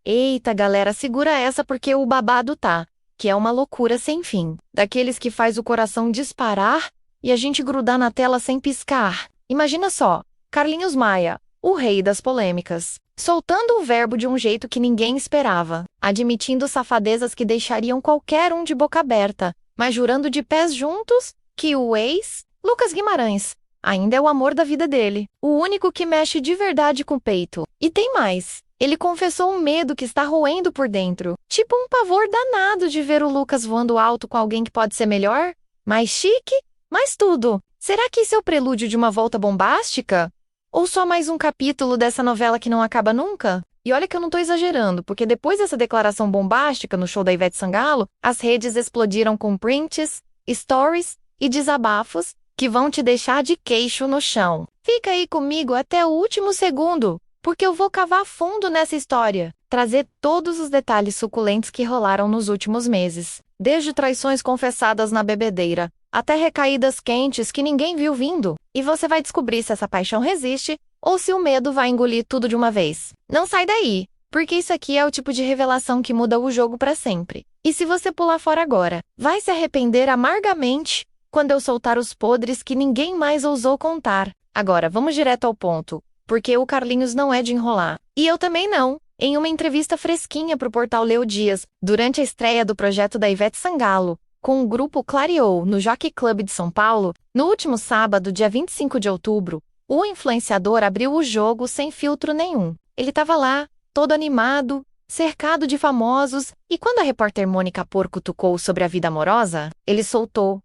Eita, galera, segura essa porque o babado tá, que é uma loucura sem fim. Daqueles que faz o coração disparar e a gente grudar na tela sem piscar. Imagina só, Carlinhos Maia, o rei das polêmicas, soltando o verbo de um jeito que ninguém esperava, admitindo safadezas que deixariam qualquer um de boca aberta, mas jurando de pés juntos que o ex, Lucas Guimarães, ainda é o amor da vida dele, o único que mexe de verdade com o peito. E tem mais. Ele confessou um medo que está roendo por dentro, tipo um pavor danado de ver o Lucas voando alto com alguém que pode ser melhor, mais chique, mais tudo. Será que isso é o prelúdio de uma volta bombástica? Ou só mais um capítulo dessa novela que não acaba nunca? E olha que eu não tô exagerando, porque depois dessa declaração bombástica no show da Ivete Sangalo, as redes explodiram com prints, stories e desabafos que vão te deixar de queixo no chão. Fica aí comigo até o último segundo, porque eu vou cavar fundo nessa história, trazer todos os detalhes suculentos que rolaram nos últimos meses, desde traições confessadas na bebedeira, até recaídas quentes que ninguém viu vindo. E você vai descobrir se essa paixão resiste ou se o medo vai engolir tudo de uma vez. Não sai daí, porque isso aqui é o tipo de revelação que muda o jogo para sempre. E se você pular fora agora, vai se arrepender amargamente quando eu soltar os podres que ninguém mais ousou contar. Agora, vamos direto ao ponto, porque o Carlinhos não é de enrolar. E eu também não. Em uma entrevista fresquinha para o portal Leo Dias, durante a estreia do projeto da Ivete Sangalo, com o grupo Clareou no Jockey Club de São Paulo, no último sábado, dia 25 de outubro, o influenciador abriu o jogo sem filtro nenhum. Ele estava lá, todo animado, cercado de famosos, e quando a repórter Mônica Porco cutucou sobre a vida amorosa, ele soltou: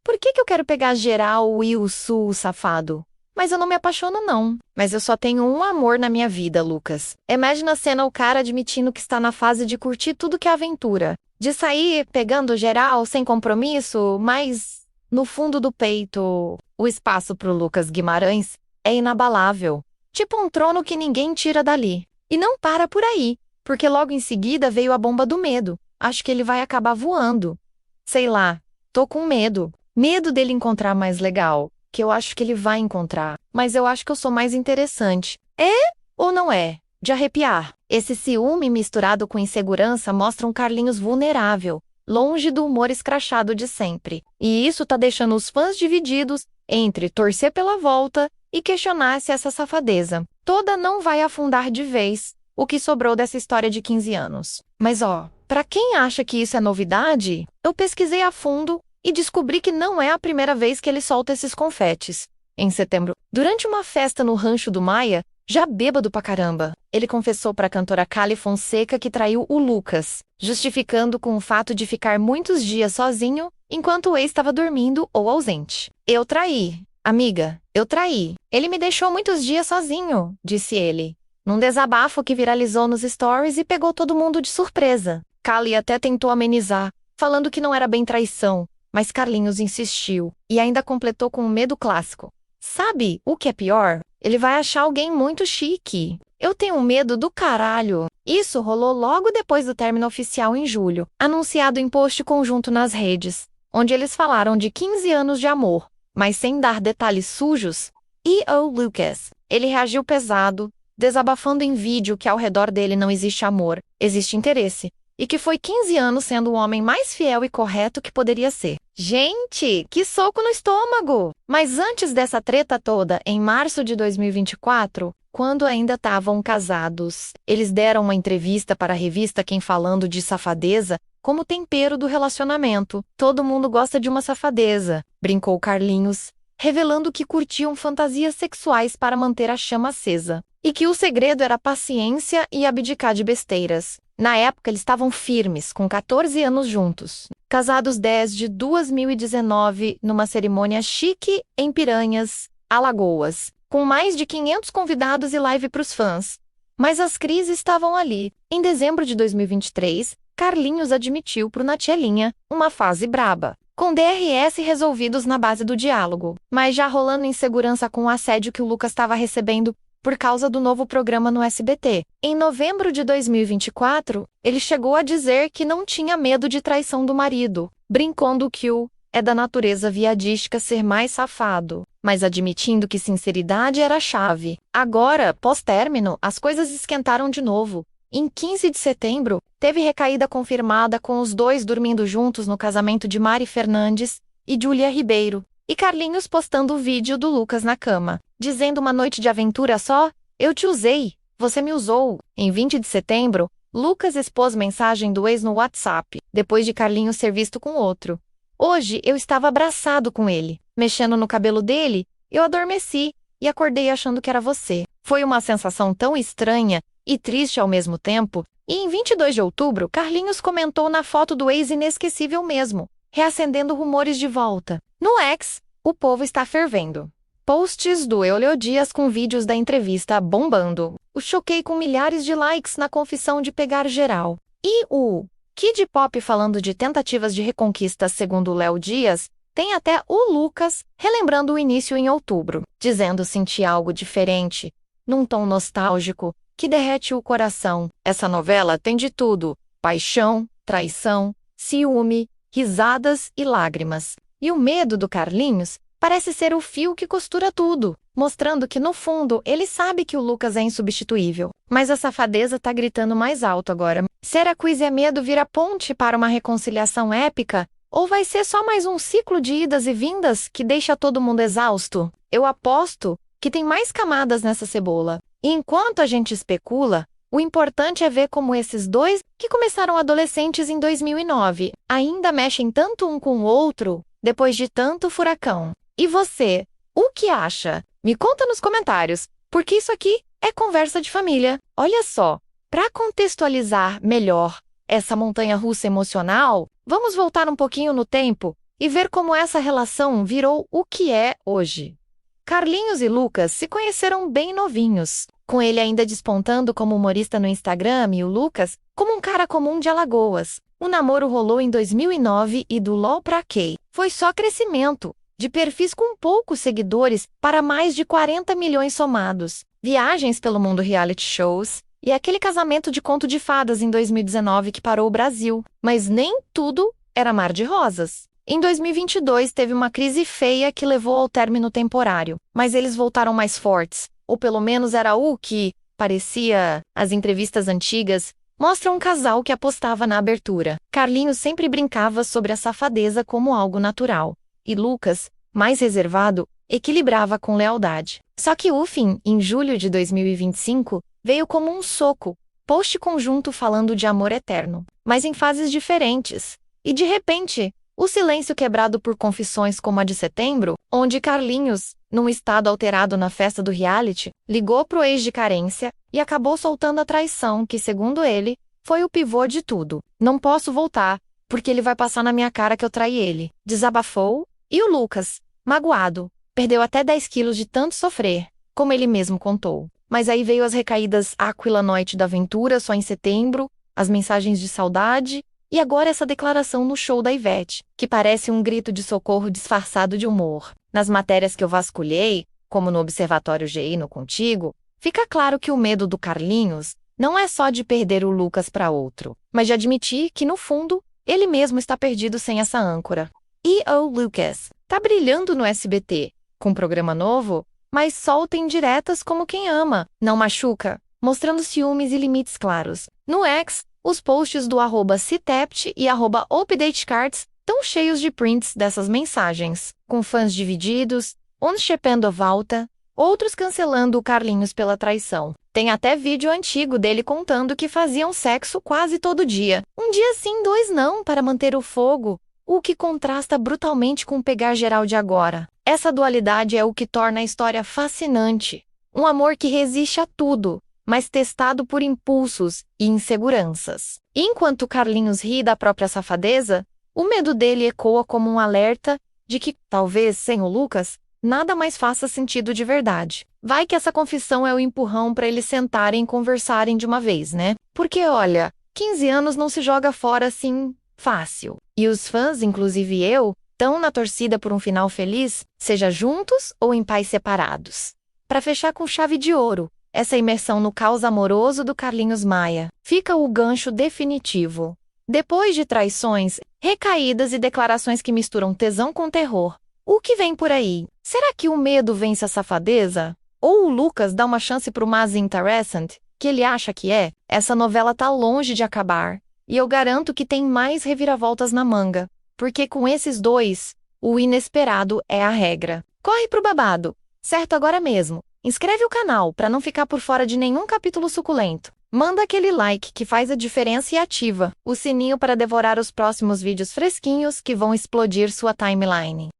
por que eu quero pegar geral e o sul, safado? Mas eu não me apaixono não. Mas eu só tenho um amor na minha vida, Lucas. Imagina a cena o cara admitindo que está na fase de curtir tudo que é aventura. De sair pegando geral sem compromisso, mas no fundo do peito, o espaço pro Lucas Guimarães é inabalável. Tipo um trono que ninguém tira dali. E não para por aí, porque logo em seguida veio a bomba do medo. Acho que ele vai acabar voando. Sei lá, tô com medo. Medo dele encontrar mais legal. Que eu acho que ele vai encontrar, mas eu acho que eu sou mais interessante. É ou não é? De arrepiar. Esse ciúme misturado com insegurança mostra um Carlinhos vulnerável, longe do humor escrachado de sempre. E isso tá deixando os fãs divididos entre torcer pela volta e questionar se essa safadeza toda não vai afundar de vez o que sobrou dessa história de 15 anos. Mas pra quem acha que isso é novidade, eu pesquisei a fundo e descobri que não é a primeira vez que ele solta esses confetes. Em setembro, durante uma festa no Rancho do Maia, já bêbado pra caramba, ele confessou pra cantora Cali Fonseca que traiu o Lucas, justificando com o fato de ficar muitos dias sozinho enquanto o ex estava dormindo ou ausente. Eu traí, amiga, eu traí. Ele me deixou muitos dias sozinho, disse ele, num desabafo que viralizou nos stories e pegou todo mundo de surpresa. Cali até tentou amenizar, falando que não era bem traição, mas Carlinhos insistiu e ainda completou com um medo clássico. Sabe o que é pior? Ele vai achar alguém muito chique. Eu tenho um medo do caralho. Isso rolou logo depois do término oficial em julho, anunciado em post conjunto nas redes, onde eles falaram de 15 anos de amor, mas sem dar detalhes sujos. E o Lucas? Ele reagiu pesado, desabafando em vídeo que ao redor dele não existe amor, existe interesse. E que foi 15 anos sendo o homem mais fiel e correto que poderia ser. Gente, que soco no estômago! Mas antes dessa treta toda, em março de 2024, quando ainda estavam casados, eles deram uma entrevista para a revista Quem Falando de Safadeza como tempero do relacionamento. Todo mundo gosta de uma safadeza, brincou Carlinhos, revelando que curtiam fantasias sexuais para manter a chama acesa. E que o segredo era paciência e abdicar de besteiras. Na época, eles estavam firmes, com 14 anos juntos. Casados desde 2019, numa cerimônia chique em Piranhas, Alagoas, com mais de 500 convidados e live para os fãs. Mas as crises estavam ali. Em dezembro de 2023, Carlinhos admitiu pro Natielinha uma fase braba, com DRS resolvidos na base do diálogo, mas já rolando insegurança com o assédio que o Lucas estava recebendo por causa do novo programa no SBT. Em novembro de 2024, ele chegou a dizer que não tinha medo de traição do marido, brincando que é da natureza viadística ser mais safado, mas admitindo que sinceridade era a chave. Agora, pós-término, as coisas esquentaram de novo, Em 15 de setembro, teve recaída confirmada com os dois dormindo juntos no casamento de Mari Fernandes e Júlia Ribeiro, e Carlinhos postando o vídeo do Lucas na cama, dizendo uma noite de aventura só, eu te usei, você me usou. Em 20 de setembro, Lucas expôs mensagem do ex no WhatsApp, depois de Carlinhos ser visto com outro. Hoje eu estava abraçado com ele, mexendo no cabelo dele, eu adormeci e acordei achando que era você. Foi uma sensação tão estranha e triste ao mesmo tempo, e em 22 de outubro, Carlinhos comentou na foto do ex inesquecível mesmo, reacendendo rumores de volta. No X, o povo está fervendo. Posts do Eulio Dias com vídeos da entrevista bombando. O choquei com milhares de likes na confissão de pegar geral. E o Kid Pop falando de tentativas de reconquista segundo Léo Dias, tem até o Lucas relembrando o início em outubro, dizendo sentir algo diferente, num tom nostálgico, que derrete o coração. Essa novela tem de tudo: paixão, traição, ciúme, risadas e lágrimas. E o medo do Carlinhos parece ser o fio que costura tudo, mostrando que no fundo ele sabe que o Lucas é insubstituível. Mas a safadeza tá gritando mais alto agora. Será que o Zé Medo vira ponte para uma reconciliação épica? Ou vai ser só mais um ciclo de idas e vindas que deixa todo mundo exausto? Eu aposto que tem mais camadas nessa cebola. E enquanto a gente especula, o importante é ver como esses dois, que começaram adolescentes em 2009, ainda mexem tanto um com o outro depois de tanto furacão. E você, o que acha? Me conta nos comentários, porque isso aqui é conversa de família. Olha só, para contextualizar melhor essa montanha-russa emocional, vamos voltar um pouquinho no tempo e ver como essa relação virou o que é hoje. Carlinhos e Lucas se conheceram bem novinhos, com ele ainda despontando como humorista no Instagram e o Lucas como um cara comum de Alagoas. O namoro rolou em 2009 e do LOL pra Kay. Foi só crescimento, de perfis com poucos seguidores para mais de 40 milhões somados, viagens pelo mundo reality shows e aquele casamento de conto de fadas em 2019 que parou o Brasil. Mas nem tudo era mar de rosas. Em 2022 teve uma crise feia que levou ao término temporário, mas eles voltaram mais fortes, ou pelo menos era o que parecia. As entrevistas antigas mostram um casal que apostava na abertura. Carlinhos sempre brincava sobre a safadeza como algo natural, e Lucas, mais reservado, equilibrava com lealdade. Só que o fim, em julho de 2025, veio como um soco, post conjunto falando de amor eterno, mas em fases diferentes. E de repente, o silêncio quebrado por confissões como a de setembro, onde Carlinhos, num estado alterado na festa do reality, ligou pro ex de carência e acabou soltando a traição que, segundo ele, foi o pivô de tudo. Não posso voltar, porque ele vai passar na minha cara que eu traí ele. Desabafou. E o Lucas, magoado, perdeu até 10 quilos de tanto sofrer, como ele mesmo contou. Mas aí veio as recaídas Aquila Noite da Aventura só em setembro, as mensagens de saudade, e agora essa declaração no show da Ivete, que parece um grito de socorro disfarçado de humor. Nas matérias que eu vasculhei, como no Observatório GI no Contigo, fica claro que o medo do Carlinhos não é só de perder o Lucas para outro, mas de admitir que, no fundo, ele mesmo está perdido sem essa âncora. E o Lucas tá brilhando no SBT, com programa novo, mas solta indiretas como quem ama, não machuca, mostrando ciúmes e limites claros. No X, os posts do @Citept e @UpdateCards tão cheios de prints dessas mensagens, com fãs divididos, uns chepando a volta, outros cancelando o Carlinhos pela traição. Tem até vídeo antigo dele contando que faziam sexo quase todo dia. Um dia sim, dois não, para manter o fogo, o que contrasta brutalmente com o pegar geral de agora. Essa dualidade é o que torna a história fascinante. Um amor que resiste a tudo, mas testado por impulsos e inseguranças. E enquanto Carlinhos ri da própria safadeza, o medo dele ecoa como um alerta de que, talvez sem o Lucas, nada mais faça sentido de verdade. Vai que essa confissão é o empurrão para eles sentarem e conversarem de uma vez, né? Porque, olha, 15 anos não se joga fora assim fácil. E os fãs, inclusive eu, tão na torcida por um final feliz, seja juntos ou em pais separados. Para fechar com chave de ouro, essa imersão no caos amoroso do Carlinhos Maia, fica o gancho definitivo. Depois de traições, recaídas e declarações que misturam tesão com terror, o que vem por aí? Será que o medo vence a safadeza? Ou o Lucas dá uma chance pro mais interessante, que ele acha que é, essa novela tá longe de acabar. E eu garanto que tem mais reviravoltas na manga. Porque com esses dois, o inesperado é a regra. Corre pro babado, certo agora mesmo. Inscreve o canal para não ficar por fora de nenhum capítulo suculento. Manda aquele like que faz a diferença e ativa o sininho para devorar os próximos vídeos fresquinhos que vão explodir sua timeline.